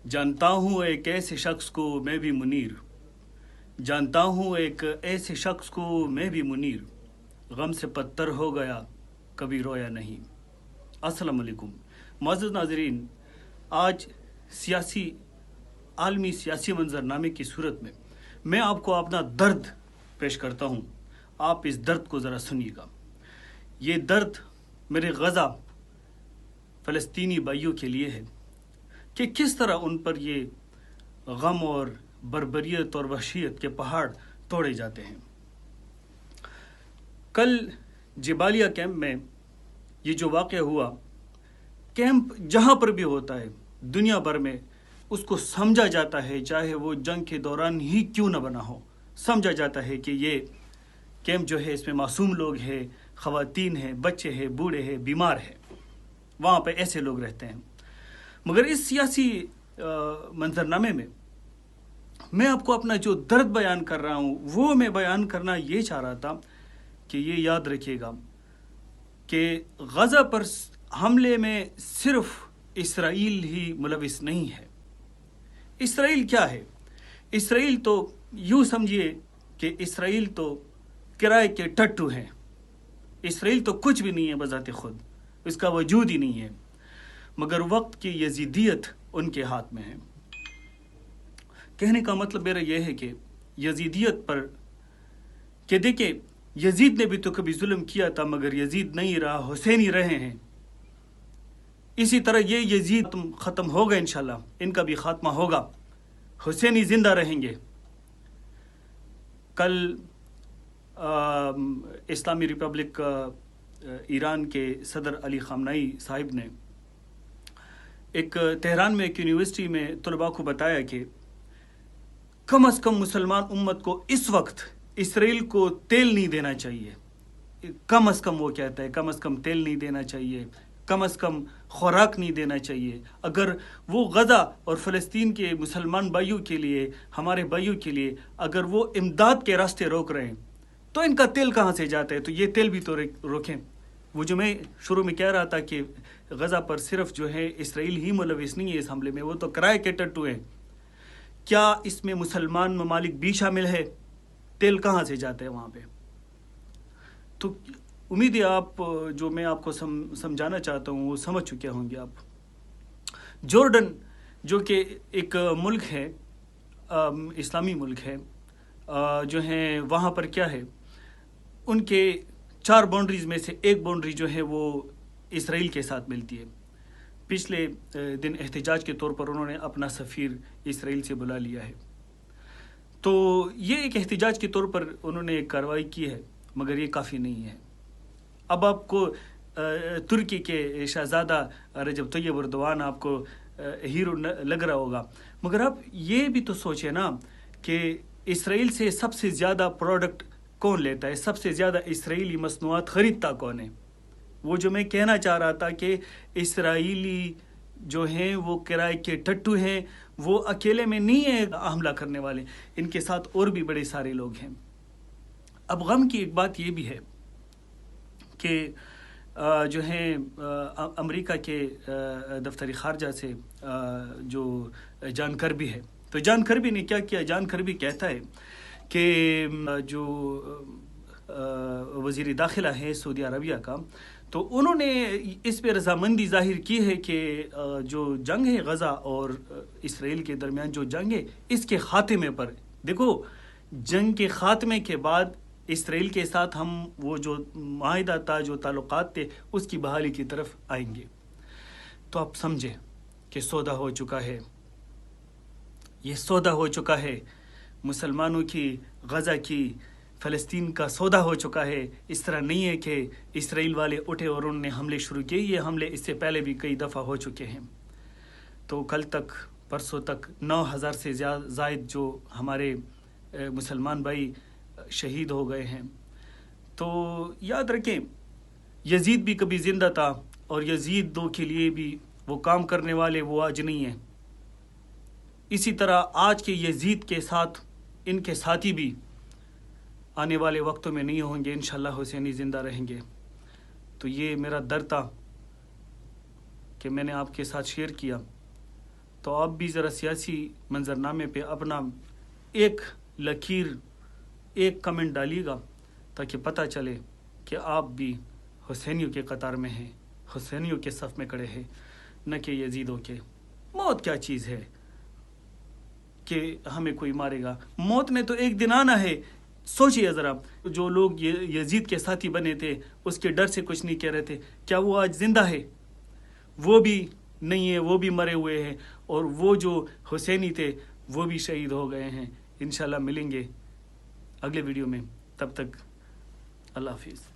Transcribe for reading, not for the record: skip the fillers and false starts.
जानता हूँ एक ऐसे शख्स को मैं भी मुनीर, जानता हूँ एक ऐसे शख्स को मैं भी मुनीर, गम से पत्थर हो गया कभी रोया नहीं। अस्सलाम वालेकुम मुअज़्ज़ज़ नाज़रीन, आज सियासी आलमी सियासी मंजरनामे की सूरत में मैं आपको अपना दर्द पेश करता हूँ। आप इस दर्द को ज़रा सुनिएगा। ये दर्द मेरे गज़ा फ़लस्तीनी भाइयों के लिए है कि किस तरह उन पर ये गम और बर्बरियत और वहशियत के पहाड़ तोड़े जाते हैं। कल जबालिया कैंप में ये जो वाक़या हुआ, कैंप जहाँ पर भी होता है दुनिया भर में उसको समझा जाता है, चाहे वो जंग के दौरान ही क्यों न बना हो, समझा जाता है कि ये कैंप जो है इसमें मासूम लोग हैं, ख़वातीन हैं, बच्चे हैं, बूढ़े हैं, बीमार हैं, वहाँ पे ऐसे लोग रहते हैं। मगर इस सियासी मंजरनामे में मैं आपको अपना जो दर्द बयान कर रहा हूँ वो मैं बयान करना ये चाह रहा था कि ये याद रखिएगा कि गज़ा पर हमले में सिर्फ इसराइल ही मुलविस नहीं है। इसराइल क्या है? इसराइल तो यूँ समझिए कि इसराइल तो किराए के टट्टू हैं। इसराइल तो कुछ भी नहीं है बज़ाते खुद, इसका वजूद ही नहीं है, मगर वक्त की यजीदियत उनके हाथ में है। कहने का मतलब मेरा यह है कि यजीदियत पर कि देखिए यजीद ने भी तो कभी जुल्म किया था, मगर यजीद नहीं रहा, हुसैन ही रहे हैं। इसी तरह ये यजीद ख़त्म होगा, इंशाल्लाह इनका भी ख़ात्मा होगा, हुसैन ही ज़िंदा रहेंगे। कल इस्लामी रिपब्लिक ईरान के सदर अली ख़ामनेई साहिब ने एक तेहरान में एक यूनिवर्सिटी में तलबा को बताया कि कम अज़ कम मुसलमान उम्मत को इस वक्त इसराइल को तेल नहीं देना चाहिए। कम अज़ कम वो कहता है कम अज़ कम तेल नहीं देना चाहिए, कम अज़ कम खुराक नहीं देना चाहिए। अगर वो गज़ा और फ़लस्तीन के मुसलमान भाइयों के लिए, हमारे भाइयों के लिए अगर वो इमदाद के रास्ते रोक रहे हैं तो इनका तेल कहाँ से जाता है? तो ये तेल भी तो रोकें। वो जो मैं शुरू में कह रहा था कि गज़ा पर सिर्फ जो है इसराइल ही मुलविस नहीं है इस हमले में, वो तो किराए के टट्टू हैं। क्या इसमें मुसलमान ममालिक भी शामिल है? तेल कहाँ से जाता है वहाँ पे? तो उम्मीद है आप जो मैं आपको समझाना चाहता हूँ वो समझ चुके होंगे आप। जॉर्डन जो कि एक मुल्क है, इस्लामी मुल्क है, जो है वहाँ पर क्या है, उनके 4 बाउंड्रीज़ में से एक बाउंड्री जो है वो इसराइल के साथ मिलती है। पिछले दिन एहतजाज के तौर पर उन्होंने अपना सफ़ीर इसराइल से बुला लिया है। तो ये एक एहतजाज के तौर पर उन्होंने एक कार्रवाई की है, मगर ये काफ़ी नहीं है। अब आपको तुर्की के शहज़ादा रजब तय्यब एर्दोगान आपको हीरो लग रहा होगा, मगर आप ये भी तो सोचें ना कि इसराइल से सबसे ज़्यादा प्रोडक्ट कौन लेता है, सबसे ज़्यादा इसराइली मसनूआत ख़रीदता कौन है? वो जो मैं कहना चाह रहा था कि इसराइली जो हैं वो किराए के टट्टू हैं, वो अकेले में नहीं है हमला करने वाले, इनके साथ और भी बड़े सारे लोग हैं। अब गम की एक बात ये भी है कि जो है अमेरिका के दफ्तर ख़ारजा से जो जॉन कर्बी है, तो जॉन कर्बी ने क्या किया? जॉन कर्बी कहता है कि जो वज़ीर दाखिला है सऊदी अरबिया का, तो उन्होंने इस पर रज़ामंदी ज़ाहिर की है कि जो जंग है गज़ा और इसराइल के दरमियान जो जंग है, इसके ख़ात्मे पर, देखो जंग के ख़ात्मे के बाद इसराइल के साथ हम वो जो माहिदा था, जो ताल्लुक़ात थे, उसकी बहाली की तरफ आएंगे। तो आप समझे कि सौदा हो चुका है, ये सौदा हो चुका है, मुसलमानों की, गज़ा की, फ़लस्तीन का सौदा हो चुका है। इस तरह नहीं है कि इसराइल वाले उठे और उन्होंने हमले शुरू किए, ये हमले इससे पहले भी कई दफ़ा हो चुके हैं। तो कल तक, परसों तक 9,000 से ज़ायद जो हमारे मुसलमान भाई शहीद हो गए हैं। तो याद रखें यजीद भी कभी ज़िंदा था और यजीदों के लिए भी वो काम करने वाले वो आज नहीं हैं। इसी तरह आज के यजीद के साथ इनके साथी भी आने वाले वक्तों में नहीं होंगे, इंशाल्लाह हुसैनी ज़िंदा रहेंगे। तो ये मेरा दर्द था कि मैंने आपके साथ शेयर किया تو آپ بھی ذرا سیاسی منظرنامے پہ اپنا ایک لکیر، ایک کمنٹ ڈالیے گا تاکہ پتہ چلے کہ آپ بھی حسینیوں کے قطار میں ہیں، حسینیوں کے صف میں کھڑے ہیں، نہ کہ یزیدوں کے۔ موت کیا چیز ہے کہ ہمیں کوئی مارے گا؟ موت نے تو ایک دن آنا ہے۔ سوچئے ذرا، جو لوگ یزید کے ساتھی بنے تھے اس کے ڈر سے کچھ نہیں کہہ رہے تھے، کیا وہ آج زندہ ہے؟ وہ بھی نہیں ہے، وہ بھی مرے ہوئے ہیں، اور وہ جو حسینی تھے وہ بھی شہید ہو گئے ہیں۔ انشاءاللہ ملیں گے اگلے ویڈیو میں، تب تک اللہ حافظ۔